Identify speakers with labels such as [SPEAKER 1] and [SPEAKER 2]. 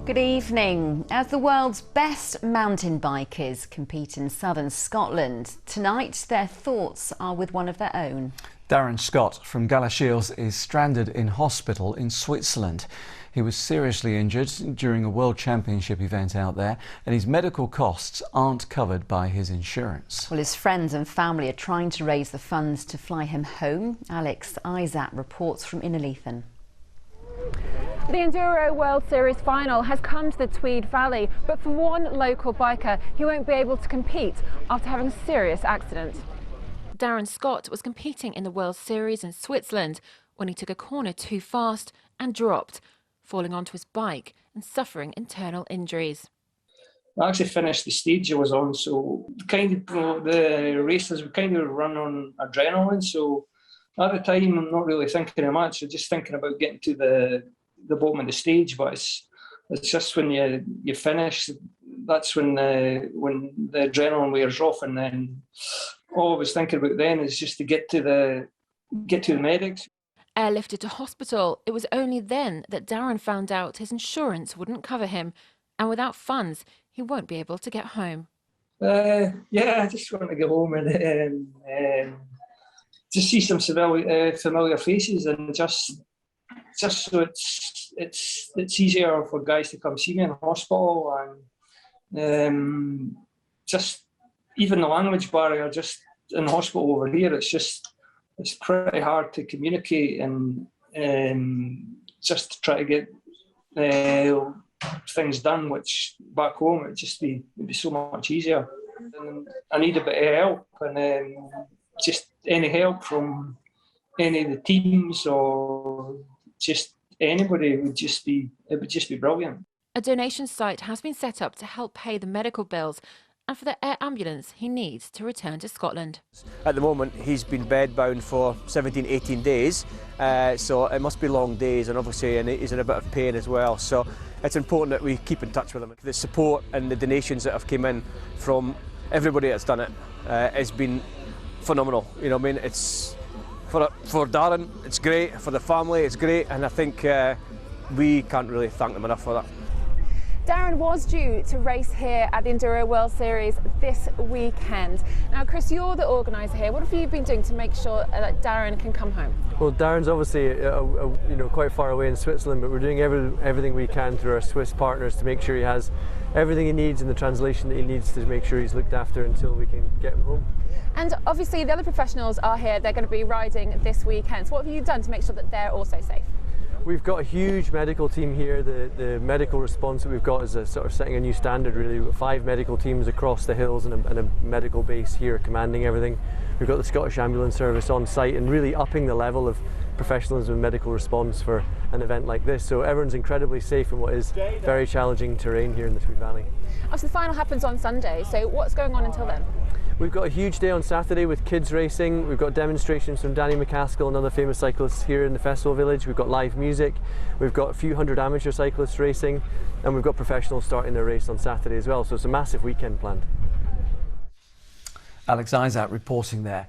[SPEAKER 1] Good evening. As the world's best mountain bikers compete in southern Scotland, tonight their thoughts are with one of their own.
[SPEAKER 2] Darren Scott from Galashiels is stranded in hospital in Switzerland. He was seriously injured during a World Championship event out there, and his medical costs aren't covered by his insurance.
[SPEAKER 1] Well, his friends and family are trying to raise the funds to fly him home. Iszatt reports from Innerleithen.
[SPEAKER 3] The Enduro World Series final has come to the Tweed Valley, but for one local biker, he won't be able to compete after having a serious accident.
[SPEAKER 4] Darren Scott was competing in the World Series in Switzerland when he took a corner too fast and dropped, falling onto his bike and suffering internal injuries.
[SPEAKER 5] I actually finished the stage I was on, so the races we kind of run on adrenaline, so at the time I'm not really thinking of much, I'm just thinking about getting to the bottom of the stage, but it's just when you finish, that's when the adrenaline wears off, and then all I was thinking about then is just to get to the medics.
[SPEAKER 4] Airlifted to hospital, it was only then that Darren found out his insurance wouldn't cover him, and without funds he won't be able to get home.
[SPEAKER 5] Yeah, I just want to go home and just see some familiar faces, and just so it's easier for guys to come see me in hospital, and just even the language barrier just in hospital over here, it's pretty hard to communicate, and just to try to get things done, which back home it'd be so much easier. And I need a bit of help, and just any help from any of the teams or just anybody would just be brilliant.
[SPEAKER 4] A donation site has been set up to help pay the medical bills and for the air ambulance he needs to return to Scotland.
[SPEAKER 6] At the moment he's been bedbound for 17-18 days, so it must be long days, and obviously he's in a bit of pain as well, so it's important that we keep in touch with him. The support and the donations that have come in from everybody that's done it has been phenomenal. You know what I mean? It's for Darren, it's great, for the family it's great, and I think we can't really thank them enough for that.
[SPEAKER 3] Darren was due to race here at the Enduro World Series this weekend. Now, Chris, you're the organiser here. What have you been doing to make sure that Darren can come home?
[SPEAKER 7] Well, Darren's obviously quite far away in Switzerland, but we're doing everything we can through our Swiss partners to make sure he has everything he needs and the translation that he needs to make sure he's looked after until we can get him home.
[SPEAKER 3] And obviously the other professionals are here. They're going to be riding this weekend. So what have you done to make sure that they're also safe?
[SPEAKER 7] We've got a huge medical team here. The medical response that we've got is sort of setting a new standard, really. We've got 5 medical teams across the hills and a medical base here commanding everything. We've got the Scottish Ambulance Service on site and really upping the level of professionalism and medical response for an event like this. So everyone's incredibly safe in what is very challenging terrain here in the Tweed Valley.
[SPEAKER 3] Obviously the final happens on Sunday, so what's going on until then?
[SPEAKER 7] We've got a huge day on Saturday with kids racing. We've got demonstrations from Danny McCaskill and other famous cyclists here in the festival village. We've got live music. We've got a few hundred amateur cyclists racing, and we've got professionals starting their race on Saturday as well. So it's a massive weekend planned.
[SPEAKER 2] Iszatt reporting there.